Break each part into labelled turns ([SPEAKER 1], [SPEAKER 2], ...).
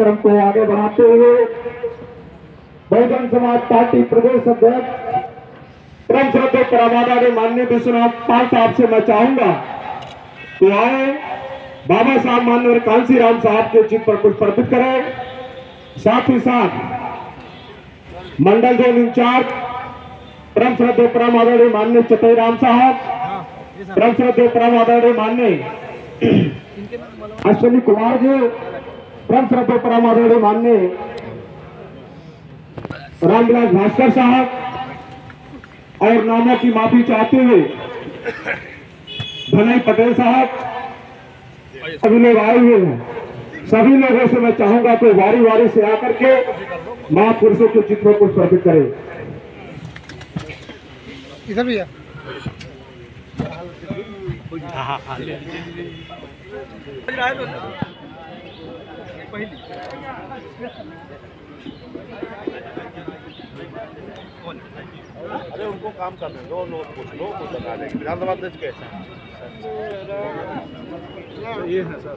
[SPEAKER 1] कार्यक्रम को आगे बढ़ाते हुए बहुजन समाज पार्टी प्रदेश अध्यक्ष परम श्रद्धेय परमादरणीय माननीय विश्वनाथ पाल साहब से मैं चाहूंगा तो आए बाबा साहब माननीय कांसी राम साहब के चित्र पर पुष्प अर्पित करें। साथ ही साथ मंडल जोन इंचार्ज परम श्रद्धेय परमादरणीय माननीय चतई राम साहब, परम श्रद्धेय परमादरणीय माननीय अश्विनी कुमार जी, परम श्रद्धेय परमादरणीय माननीय रामविलास भास्कर साहब और नामों की माफी चाहते हुए धनई पटेल साहब, सभी लोग आए हुए हैं। सभी लोगों से मैं चाहूंगा कि वारी वारी से आकर के महापुरुषों के चित्रों को समर्पित करें।
[SPEAKER 2] इधर भी है।
[SPEAKER 3] अरे उनको काम करने दो, नोट पूछ लो, कुछ लगा देंगे। विधानसभा अध्यक्ष कैसे हैं? ये है सर।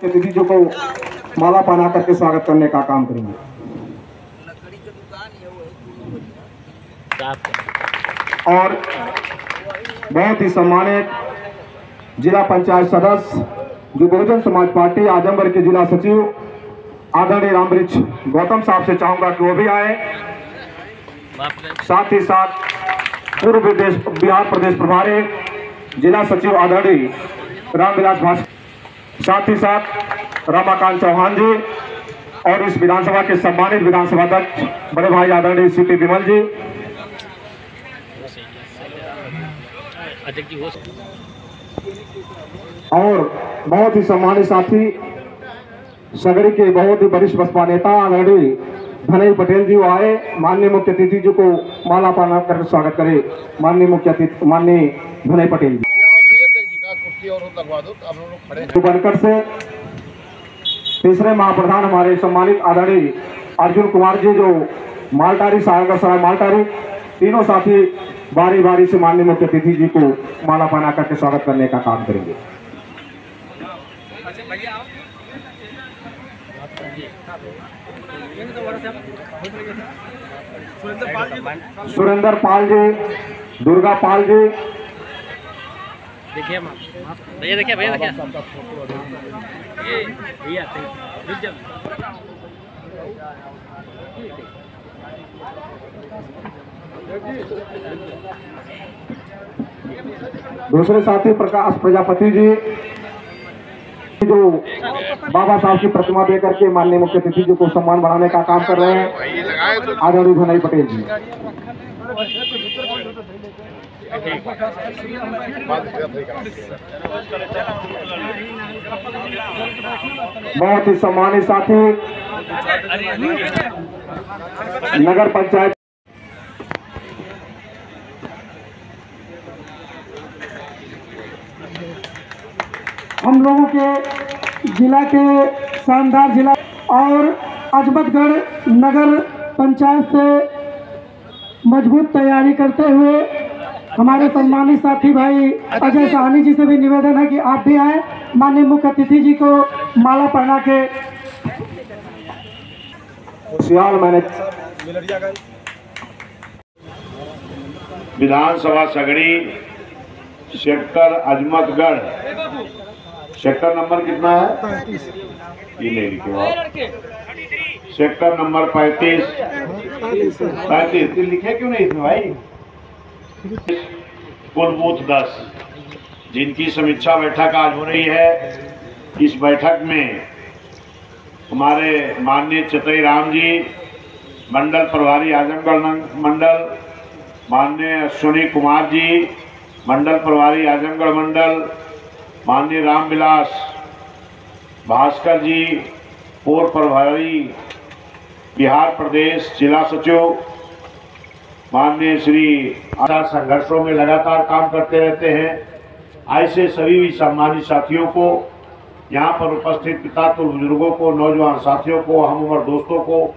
[SPEAKER 1] दीदी जी को माला पहना करके स्वागत करने का काम करेंगे। और बहुत ही सम्मानित जिला पंचायत सदस्य जो बहुजन समाज पार्टी आजमगढ़ के जिला सचिव आदरणीय रामवृक्ष गौतम साहब से चाहूंगा कि वो भी आए। साथ ही साथ पूर्व बिहार प्रदेश प्रभारी जिला सचिव आदरणीय रामविलास भास्कर, साथ ही साथ रमाकांत चौहान जी और इस विधानसभा के सम्मानित विधानसभा अध्यक्ष बड़े भाई आदरणीय सीपी विमल जी। और बहुत ही सम्मानित साथी सगड़ी के बहुत ही वरिष्ठ बसपा नेता आदरणीय धनई पटेल जी आए। माननीय मुख्य अतिथि जी को माला पहना कर स्वागत करें। माननीय मुख्य अतिथि माननीय धनई पटेल जी तो बनकर से तीसरे महाप्रधान हमारे सम्मानित आदरणीय अर्जुन कुमार जी जो मालटारी सागर सराय मालटारी, तीनों साथी बारी बारी से माननीय मुख्य अतिथि जी को माला पहना करके स्वागत करने का काम करेंगे। सुरेंद्र पाल जी, दुर्गा पाल जी,
[SPEAKER 4] देखिए भैया, देखिए भैया, देखिए भैया
[SPEAKER 1] दूसरे साथी प्रकाश प्रजापति जी जो बाबा साहब की प्रतिमा दे करके माननीय मुख्य अतिथि जी को सम्मान बढ़ाने का काम कर रहे हैं आदरणीय धनई पटेल जी। बहुत ही सम्मानित साथी नगर पंचायत हम लोगों के जिला के शानदार जिला और अजमतगढ़ नगर पंचायत से मजबूत तैयारी करते हुए हमारे सम्मानित साथी भाई अजय साहनी जी से भी निवेदन है कि आप भी आए। माननीय मुख्य अतिथि जी को माला पहना के
[SPEAKER 3] विधानसभा Sagri sector Azmatgarh, sector number कितना है? ये नहीं लिखे सेक्टर नंबर 35 लिखे क्यों नहीं इसमें भाई? कुल बूथ 10 जिनकी समीक्षा बैठक आज हो रही है। इस बैठक में हमारे माननीय चतई राम जी मंडल प्रभारी आजमगढ़ मंडल, माननीय अश्विनी कुमार जी मंडल प्रभारी आजमगढ़ मंडल, माननीय रामविलास भास्कर जी पूर्व प्रभारी बिहार प्रदेश जिला सचिव, माननीय श्री संघर्षों में लगातार काम करते रहते हैं। ऐसे सभी भी सम्मानित साथियों को, यहाँ पर उपस्थित पिता तो बुजुर्गों को, नौजवान साथियों को, हम उम्र दोस्तों को,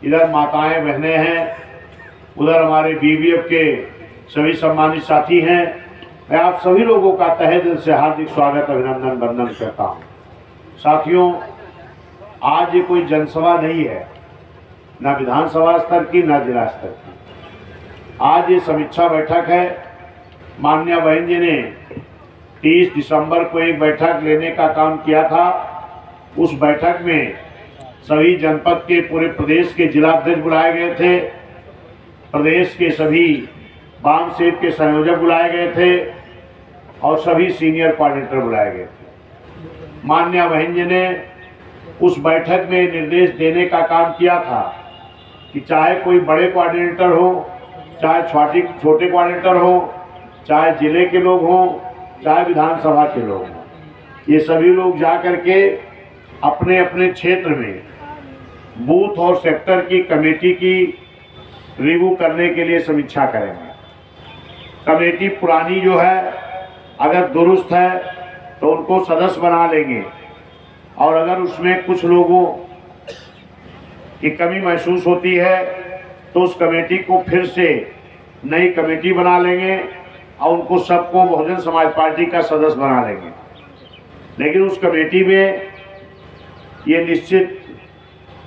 [SPEAKER 3] इधर माताएं बहनें हैं, उधर हमारे बीबीएफ के सभी सम्मानित साथी हैं। मैं आप सभी लोगों का तहे दिल से हार्दिक स्वागत अभिनंदन वंदन करता हूँ। साथियों, आज ये कोई जनसभा नहीं है, ना विधानसभा स्तर की ना जिला स्तर की। आज ये समीक्षा बैठक है। माननीय बहन जी ने 30 दिसंबर को एक बैठक लेने का काम किया था। उस बैठक में सभी जनपद के पूरे प्रदेश के जिलाध्यक्ष बुलाए गए थे, प्रदेश के सभी वाम सेव के संयोजक बुलाए गए थे और सभी सीनियर कोऑर्डिनेटर बुलाए गए थे। माननीय बहन जी ने उस बैठक में निर्देश देने का काम किया था कि चाहे कोई बड़े कोऑर्डिनेटर हो, चाहे छोटे कोऑर्डिनेटर हो, चाहे जिले के लोग हों, चाहे विधानसभा के लोग हों, ये सभी लोग जा करके अपने अपने क्षेत्र में बूथ और सेक्टर की कमेटी की रिव्यू करने के लिए समीक्षा करेंगे। कमेटी पुरानी जो है अगर दुरुस्त है तो उनको सदस्य बना लेंगे, और अगर उसमें कुछ लोगों की कमी महसूस होती है तो उस कमेटी को फिर से नई कमेटी बना लेंगे और उनको सबको बहुजन समाज पार्टी का सदस्य बना लेंगे। लेकिन उस कमेटी में ये निश्चित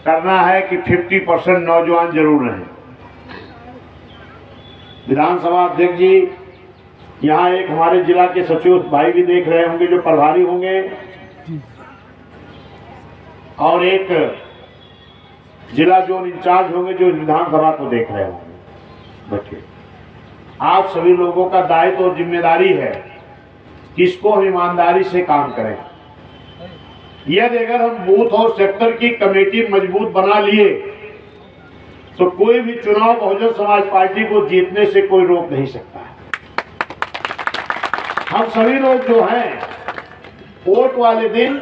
[SPEAKER 3] करना है कि 50% नौजवान जरूर रहें। विधानसभा अध्यक्ष जी, यहाँ एक हमारे जिला के सचिव भाई भी देख रहे होंगे जो प्रभारी होंगे, और एक जिला जोन इंचार्ज होंगे जो विधानसभा को देख रहे होंगे। बच्चे, आप सभी लोगों का दायित्व और जिम्मेदारी है कि इसको हम ईमानदारी से काम करें। यदि अगर हम बूथ और सेक्टर की कमेटी मजबूत बना लिए तो कोई भी चुनाव बहुजन समाज पार्टी को जीतने से कोई रोक नहीं सकता है। हम सभी लोग जो हैं, वोट वाले दिन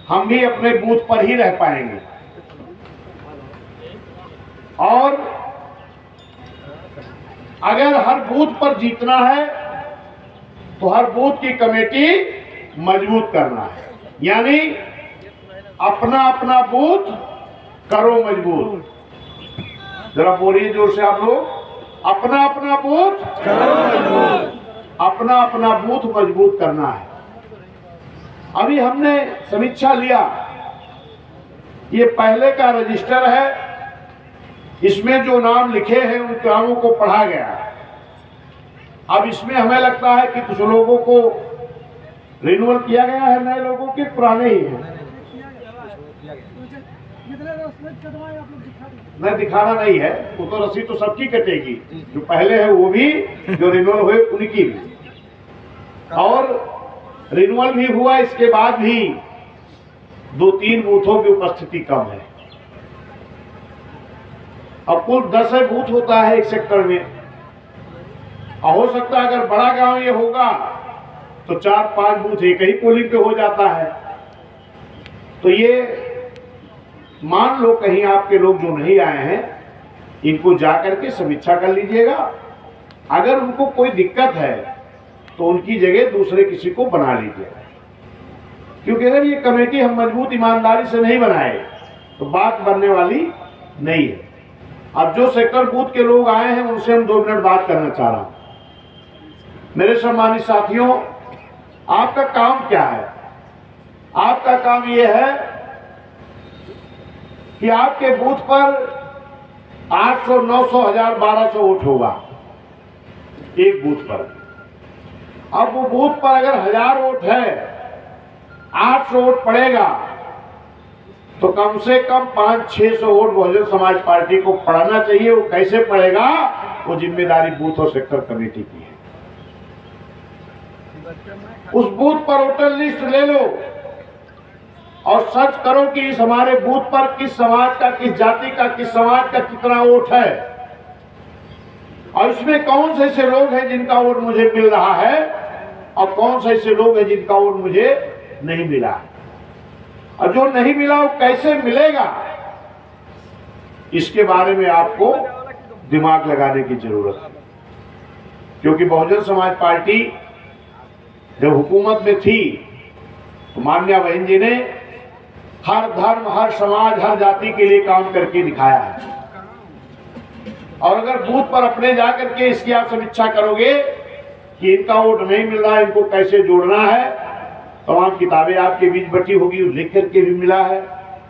[SPEAKER 3] हम भी अपने बूथ पर ही रह पाएंगे, और अगर हर बूथ पर जीतना है तो हर बूथ की कमेटी मजबूत करना है। यानी अपना अपना बूथ करो मजबूत। जरा बोलिए जोर से आप लोग, अपना अपना बूथ करो मजबूत। अपना अपना बूथ मजबूत करना है। अभी हमने समीक्षा लिया, ये पहले का रजिस्टर है, इसमें जो नाम लिखे हैं उन नामों को पढ़ा गया। अब इसमें हमें लगता है कि कुछ लोगों को रिन्यूअल किया गया है, नए लोगों के पुराने ही हैं। नहीं, दिखाना नहीं है, वो तो रसीद तो सबकी कटेगी, जो पहले है वो भी, जो रिन्यूअल हुए उनकी भी। और रिन्यूअल भी हुआ, इसके बाद भी 2-3 बूथों की उपस्थिति कम है। अब कुल 10 बूथ होता है एक सेक्टर में, और हो सकता है अगर बड़ा गांव ये होगा तो 4-5 बूथ एक ही पोलिंग पे हो जाता है। तो ये मान लो कहीं आपके लोग जो नहीं आए हैं, इनको जाकर के समीक्षा कर लीजिएगा। अगर उनको कोई दिक्कत है तो उनकी जगह दूसरे किसी को बना लीजिएगा, क्योंकि अगर ये कमेटी हम मजबूत ईमानदारी से नहीं बनाए तो बात बनने वाली नहीं है। अब जो सेक्टर बूथ के लोग आए हैं उनसे हम 2 मिनट बात करना चाह रहा हूं। मेरे सम्मानित साथियों, आपका काम क्या है? आपका काम यह है कि आपके बूथ पर 800, 900, 1000, 1200 वोट होगा एक बूथ पर। अब वो बूथ पर अगर 1000 वोट है, 800 वोट पड़ेगा, तो कम से कम 500-600 वोट बहुजन समाज पार्टी को पड़ाना चाहिए। वो कैसे पड़ेगा, वो जिम्मेदारी बूथ और सेक्टर कमेटी की है। उस बूथ पर वोटर लिस्ट ले लो और सर्च करो कि इस हमारे बूथ पर किस समाज का, किस जाति का, किस समाज का कितना वोट है, और इसमें कौन से ऐसे लोग हैं जिनका वोट मुझे मिल रहा है और कौन से ऐसे लोग हैं जिनका वोट मुझे नहीं मिला है। और जो नहीं मिला वो कैसे मिलेगा, इसके बारे में आपको दिमाग लगाने की जरूरत है। क्योंकि बहुजन समाज पार्टी जब हुकूमत में थी तो माननीय बहन जी ने हर धर्म, हर समाज, हर जाति के लिए काम करके दिखाया है। और अगर बूथ पर अपने जाकर के इसकी आप समीक्षा करोगे कि इनका वोट नहीं मिल रहा है, इनको कैसे जोड़ना है, तमाम किताबें आपके बीच बटी होगी, लिख करके भी मिला है,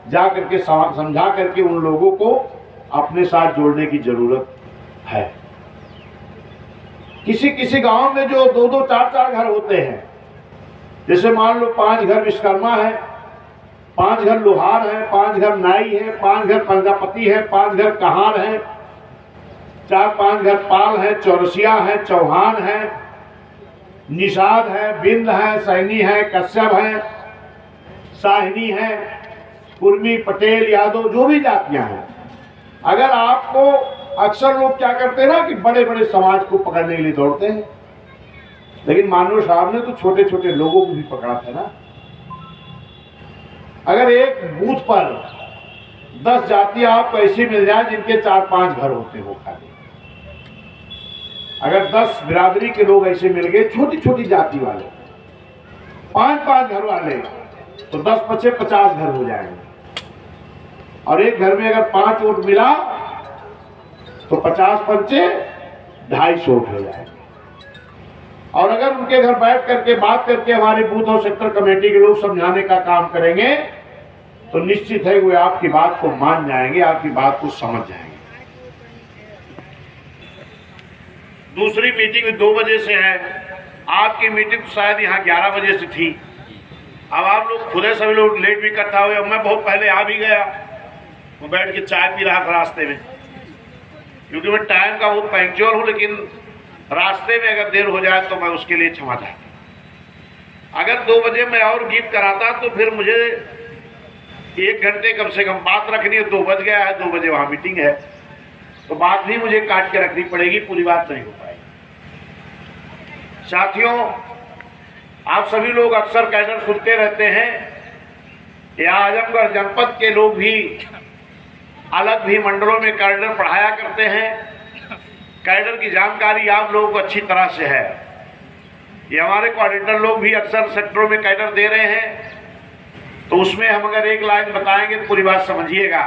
[SPEAKER 3] जा करके समझा करके उन लोगों को अपने साथ जोड़ने की जरूरत है। किसी किसी गांव में जो 2-2, 4-4 घर होते हैं, जैसे मान लो 5 घर विश्वकर्मा है, 5 घर लोहार है, 5 घर नाई है, 5 घर पंजापति है, 5 घर कहार है, 4-5 घर पाल है, चौरसिया है, चौहान है, निषाद है, बिंद है, सैनी है, कश्यप है, साहिनी है, कुर्मी, पटेल, यादव, जो भी जातियां हैं। अगर आपको अक्सर लोग क्या करते हैं ना कि बड़े बड़े समाज को पकड़ने के लिए दौड़ते हैं, लेकिन मानव साहब ने तो छोटे छोटे लोगों को भी पकड़ा था ना। अगर एक बूथ पर 10 जातियां आपको ऐसी मिल जाए जिनके 4-5 घर होते हो खाली, अगर 10 बिरादरी के लोग ऐसे मिल गए, छोटी छोटी जाति वाले, 5-5 घर वाले, तो 10-5 50 घर हो जाएंगे। और एक घर में अगर 5 वोट मिला तो 50-5 250 वोट हो जाएंगे। और अगर उनके घर बैठ करके बात करके हमारे बूथ और सेक्टर कमेटी के लोग समझाने का काम करेंगे तो निश्चित है वे आपकी बात को मान जाएंगे, आपकी बात को समझ जाएंगे। दूसरी मीटिंग 2 बजे से है, आपकी मीटिंग शायद यहाँ 11 बजे से थी। अब आप लोग खुद सभी लोग लेट भी इकट्ठा हुए, मैं बहुत पहले आ भी गया, मैं बैठ के चाय पी रहा था रास्ते में, क्योंकि मैं टाइम का बहुत पंक्चुअल हूँ, लेकिन रास्ते में अगर देर हो जाए तो मैं उसके लिए क्षमा चाहता। अगर 2 बजे मैं और गीत कराता तो फिर मुझे 1 घंटे कम से कम बात रखनी है। 2 बज गया है, 2 बजे वहाँ मीटिंग है, तो बात भी मुझे काट के रखनी पड़ेगी, पूरी बात नहीं हो पाएगी। साथियों, आप सभी लोग अक्सर कैडर सुनते रहते हैं, या आजमगढ़ जनपद के लोग भी अलग भी मंडलों में कैडर पढ़ाया करते हैं। कैडर की जानकारी आप लोगों को अच्छी तरह से है। ये हमारे कोऑर्डिनेटर लोग भी अक्सर सेक्टरों में कैडर दे रहे हैं, तो उसमें हम अगर एक लाइन बताएंगे तो पूरी बात समझिएगा,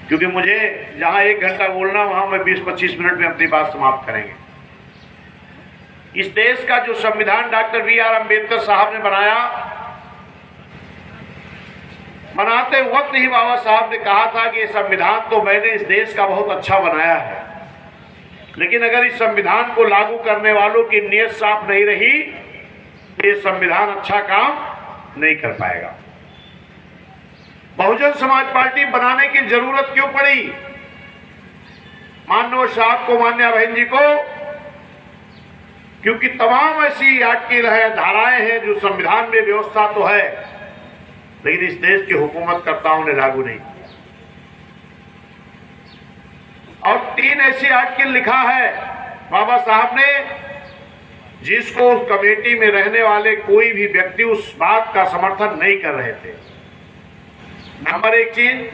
[SPEAKER 3] क्योंकि मुझे जहां 1 घंटा बोलना वहां मैं 20-25 मिनट में अपनी बात समाप्त करेंगे। इस देश का जो संविधान डॉक्टर B.R. अम्बेडकर साहब ने बनाया, बनाते वक्त ही बाबा साहब ने कहा था कि ये संविधान तो मैंने इस देश का बहुत अच्छा बनाया है, लेकिन अगर इस संविधान को लागू करने वालों की नीयत साफ नहीं रही तो ये संविधान अच्छा काम नहीं कर पाएगा। बहुजन समाज पार्टी बनाने की जरूरत क्यों पड़ी माननीय साहब को, मान्या बहन जी को? क्योंकि तमाम ऐसी आर्टिकल है, धाराएं हैं जो संविधान में व्यवस्था तो है, लेकिन इस देश के हुकूमतकर्ताओं ने लागू नहीं किया। और 3 ऐसी आर्टिकल लिखा है बाबा साहब ने, जिसको उस कमेटी में रहने वाले कोई भी व्यक्ति उस बात का समर्थन नहीं कर रहे थे। नंबर 1 चीज,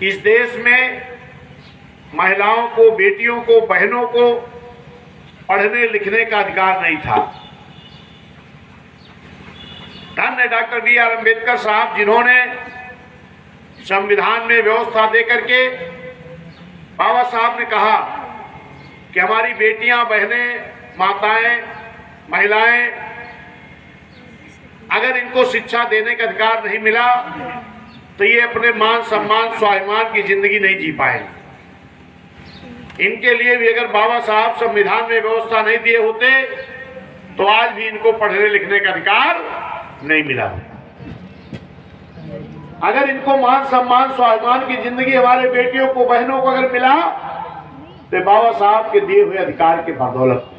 [SPEAKER 3] इस देश में महिलाओं को, बेटियों को, बहनों को पढ़ने लिखने का अधिकार नहीं था। धन्य डॉक्टर B.R. अम्बेडकर साहब, जिन्होंने संविधान में व्यवस्था देकर के बाबा साहब ने कहा कि हमारी बेटियां, बहनें, माताएं, महिलाएं, अगर इनको शिक्षा देने का अधिकार नहीं मिला तो ये अपने मान सम्मान स्वाभिमान की जिंदगी नहीं जी पाएंगे। इनके लिए भी अगर बाबा साहब संविधान में व्यवस्था नहीं दिए होते तो आज भी इनको पढ़ने लिखने का अधिकार नहीं मिला। अगर इनको मान सम्मान स्वाभिमान की जिंदगी हमारे बेटियों को, बहनों को अगर मिला तो बाबा साहब के दिए हुए अधिकार के बदौलत।